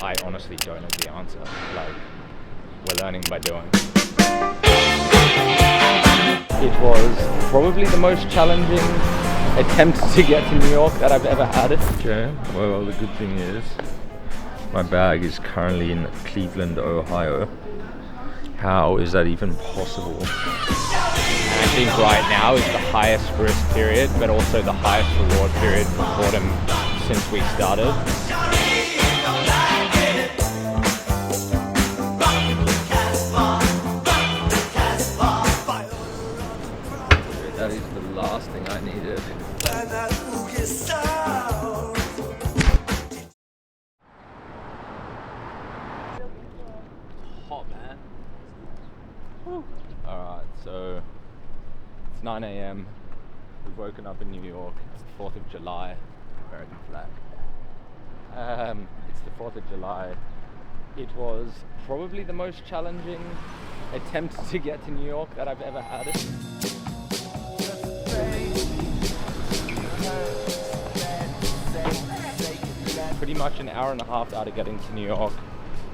I honestly don't know the answer. Like, we're learning by doing. It was probably the most challenging attempt to get to New York that I've ever had. Okay, well, the good thing is my bag is currently in Cleveland, Ohio. How is that even possible? And I think right now is the highest risk period, but also the highest reward period for Fordham since we started. That is the last thing I needed. Hot, man. Alright, so it's 9 a.m. We've woken up in New York. It's the 4th of July. American flag. It's the 4th of July. It was probably the most challenging attempt to get to New York that I've ever had. Pretty much an hour and a half out of getting to New York.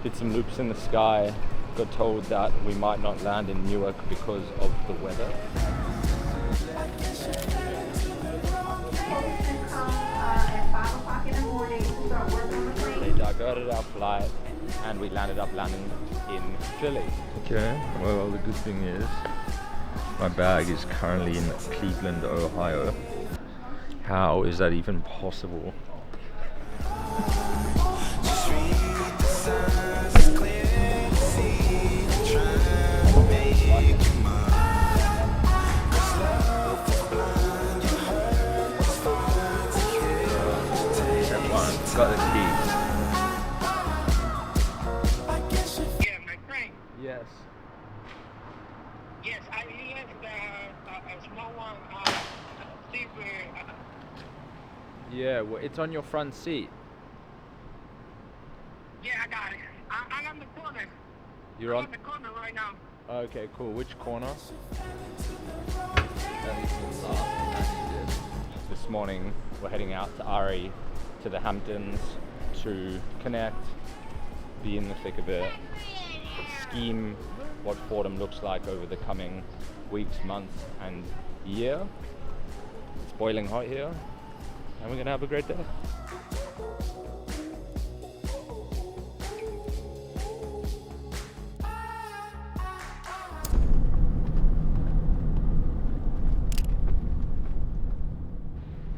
Did some loops in the sky. Got told that we might not land in Newark because of the weather. They diverted our flight and we landed up landing in Philly. Okay, well, the good thing is my bag is currently in Cleveland, Ohio. How is that even possible? Got the keys. Yeah, my friend. Yes. Yes, I left a small one. Silver. Yeah, well, it's on your front seat. Yeah, I got it. I'm on the corner. You're I'm on? the corner right now. Okay, cool. Which corner? That is the last thing I needed. This morning we're heading out to Ari, to the Hamptons, to connect, be in the thick of it, scheme what Fordham looks like over the coming weeks, months and year. It's boiling hot here and we're gonna have a great day.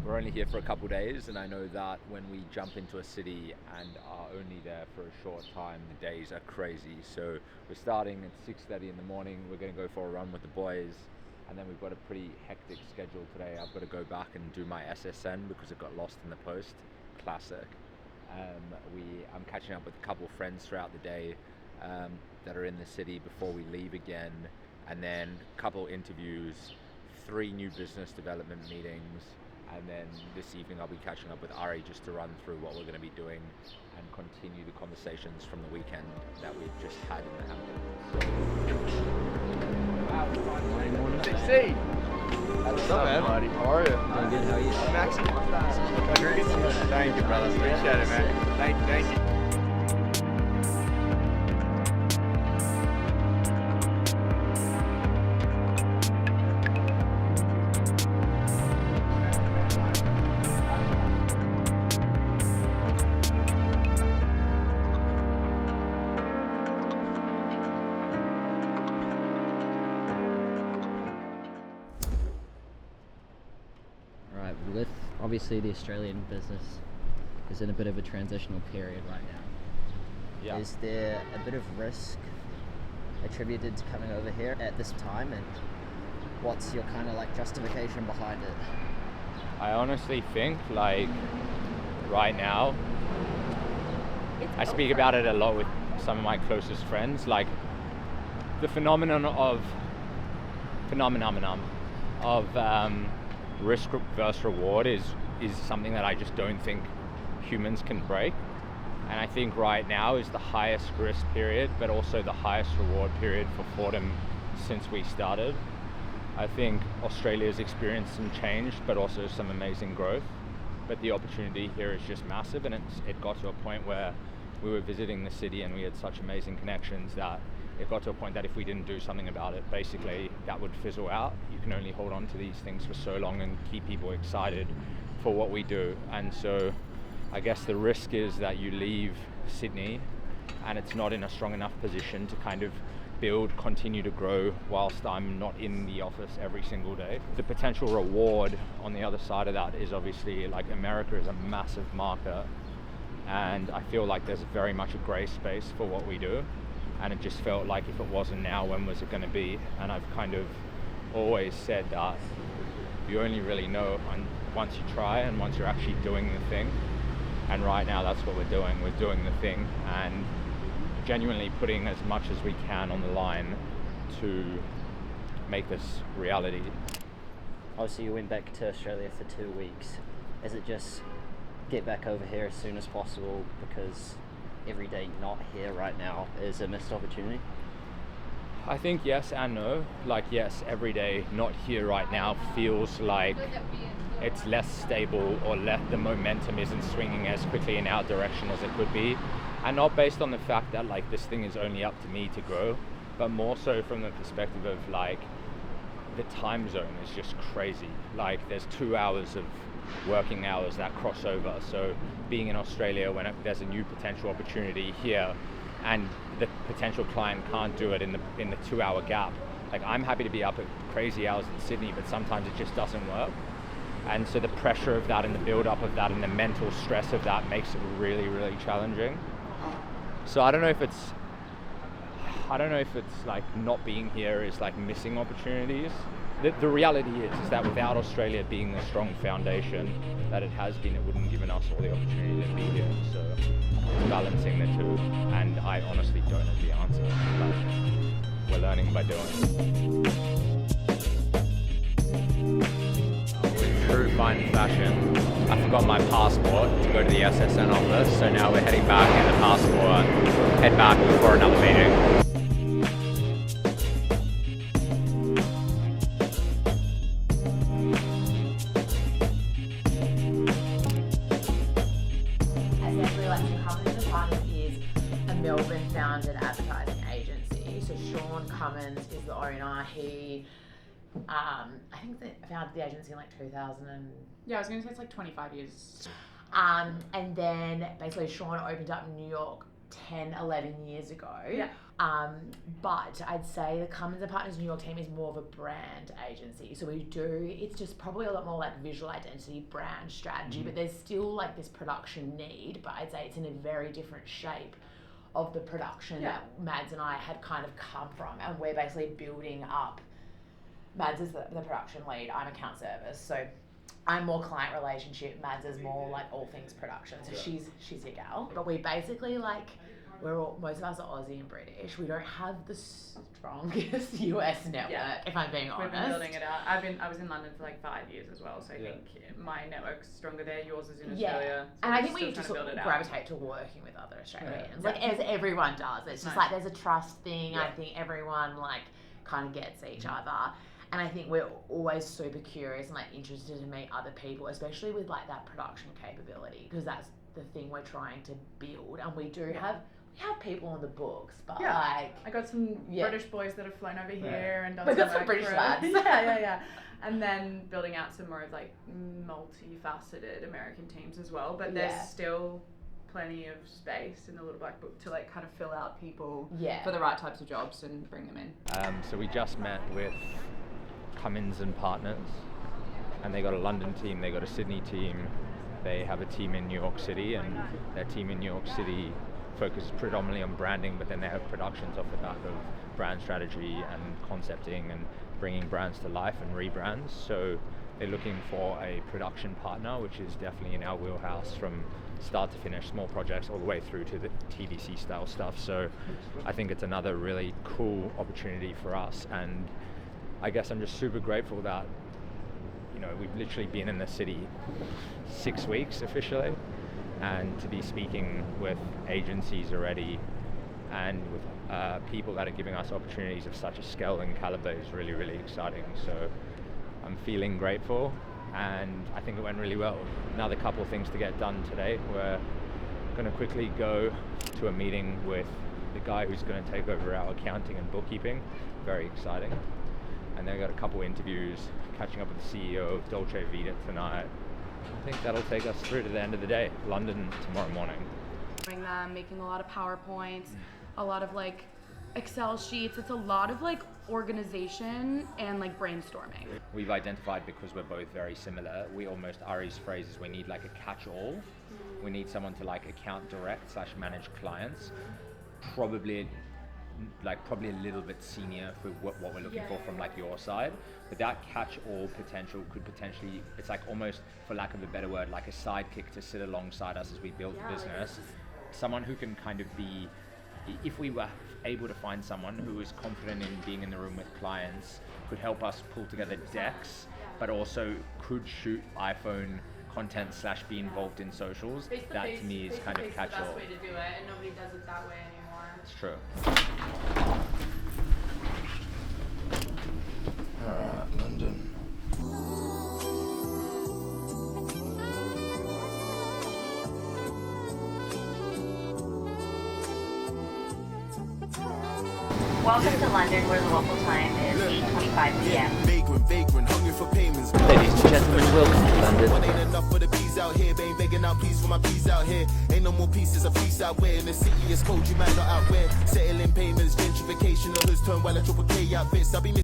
We're only here for a couple days, and I know that when we jump into a city and are only there for a short time, the days are crazy. So we're starting at 6:30 in the morning. We're going to go for a run with the boys, and then we've got a pretty hectic schedule today. I've got to go back and do my SSN because it got lost in the post. Classic. I'm catching up with a couple of friends throughout the day that are in the city before we leave again, and then a couple interviews, 3 new business development meetings. And then this evening I'll be catching up with Ari just to run through what we're going to be doing and continue the conversations from the weekend that we've just had in the Hamptons. 16. What's up, man? Buddy? How are you? Doing good, how are you? Max. Thank you, brother. Appreciate it, man. Thank you. Right, with obviously the Australian business is in a bit of a transitional period right now. Yeah. Is there a bit of risk attributed to coming over here at this time, and what's your kind of like justification behind it? I honestly think, like, right now, I speak about it a lot with some of my closest friends, like the phenomenon of risk versus reward is something that I just don't think humans can break. And I think right now is the highest risk period, but also the highest reward period for Fordham since we started. I think Australia's experienced some change, but also some amazing growth. But the opportunity here is just massive, and it got to a point where we were visiting the city and we had such amazing connections that it got to a point that if we didn't do something about it, basically that would fizzle out. You can only hold on to these things for so long and keep people excited for what we do. And so I guess the risk is that you leave Sydney and it's not in a strong enough position to kind of build, continue to grow whilst I'm not in the office every single day. The potential reward on the other side of that is obviously like America is a massive market, and I feel like there's very much a grey space for what we do, and it just felt like if it wasn't now, when was it going to be? And I've kind of always said that you only really know once you try and once you're actually doing the thing. And right now that's what we're doing. We're doing the thing and genuinely putting as much as we can on the line to make this reality. Obviously, you went back to Australia for 2 weeks. Is it just get back over here as soon as possible because every day not here right now is a missed opportunity? I think yes and no. Like yes, every day not here right now feels like it's less stable, or the momentum isn't swinging as quickly in our direction as it could be. And not based on the fact that like this thing is only up to me to grow, but more so from the perspective of like the time zone is just crazy. Like there's 2 hours of working hours that cross over. So being in Australia when there's a new potential opportunity here and the potential client can't do it in the 2 hour gap. Like I'm happy to be up at crazy hours in Sydney, but sometimes it just doesn't work. And so the pressure of that and the build up of that and the mental stress of that makes it really, really challenging. So I don't know if it's like not being here is like missing opportunities. The reality is that without Australia being the strong foundation that it has been, it wouldn't have given us all the opportunity to be here. So it's balancing the two, and I honestly don't know the answer, but we're learning by doing. True fine fashion. I forgot my passport to go to the SSN office, so now we're heading back in the passport, head back before another meeting. Essentially, like Cummins & Partners is a Melbourne-founded advertising agency. So Sean Cummins is the owner. He I think they founded the agency in like 2000 and... Yeah, I was going to say it's like 25 years. And then basically Sean opened up in New York 10, 11 years ago. Yeah. But I'd say the Cummins & Partners New York team is more of a brand agency. So it's just probably a lot more like visual identity, brand strategy, but there's still like this production need, but I'd say it's in a very different shape of the production that Mads and I had kind of come from. And we're basically building up. Mads is the production lead, I'm account service, so I'm more client relationship, Mads is more like all things production, so she's your gal. But we basically like, most of us are Aussie and British, we don't have the strongest US network, if I'm being honest. We've been building it out. I was in London for like 5 years as well, so I think my network's stronger there, yours is in Australia. So and I think we just gravitate to working with other Australians, like as everyone does, it's just like there's a trust thing, I think everyone like kind of gets each other. And I think we're always super curious and like interested to meet other people, especially with like that production capability, because that's the thing we're trying to build. And we have people on the books, but like I got some British boys that have flown over here and done we got some British lads. Yeah. And then building out some more of like multifaceted American teams as well. But there's still plenty of space in the Little Black Book to like kind of fill out people for the right types of jobs and bring them in. So we just met with Cummins & Partners, and they got a London team, they got a Sydney team, they have a team in New York City, and their team in New York City focuses predominantly on branding, but then they have productions off the back of brand strategy and concepting and bringing brands to life and rebrands. So they're looking for a production partner, which is definitely in our wheelhouse from start to finish, small projects all the way through to the TVC style stuff. So I think it's another really cool opportunity for us, and I guess I'm just super grateful that, you know, we've literally been in the city 6 weeks officially, and to be speaking with agencies already and with people that are giving us opportunities of such a scale and caliber is really, really exciting. So I'm feeling grateful, and I think it went really well. Another couple of things to get done today. We're Going to quickly go to a meeting with the guy who's going to take over our accounting and bookkeeping. Very exciting. And then I got a couple interviews, catching up with the CEO of Dolce Vita tonight. I think that'll take us through to the end of the day. London tomorrow morning. Making a lot of PowerPoints, a lot of like Excel sheets. It's a lot of like organization and like brainstorming. We've identified, because we're both very similar, we almost, Ari's phrase is we need like a catch-all. We need someone to like account direct / manage clients. Probably a little bit senior for what we're looking for from like your side, but that catch-all potential could potentially, it's like almost, for lack of a better word, like a sidekick to sit alongside us as we build the business. Someone who can kind of be, if we were able to find someone who is confident in being in the room with clients, could help us pull together decks, but also could shoot iPhone content / be involved in socials. That to me is kind of catch-all. That's the best way to do it, and nobody does it that way anymore. It's true. Alright, London. Welcome to London, where the local time is 8:25 p.m. Vagrant, hungry for payments. Ladies and gentlemen, welcome to London. One ain't enough for the peas out here, ain't begging out please for my peas out here. Ain't no more pieces of peace out where. In the city is cold, you might not out where. Settling payments, gentrification, the hoods turn while I triple K out bits. I'll be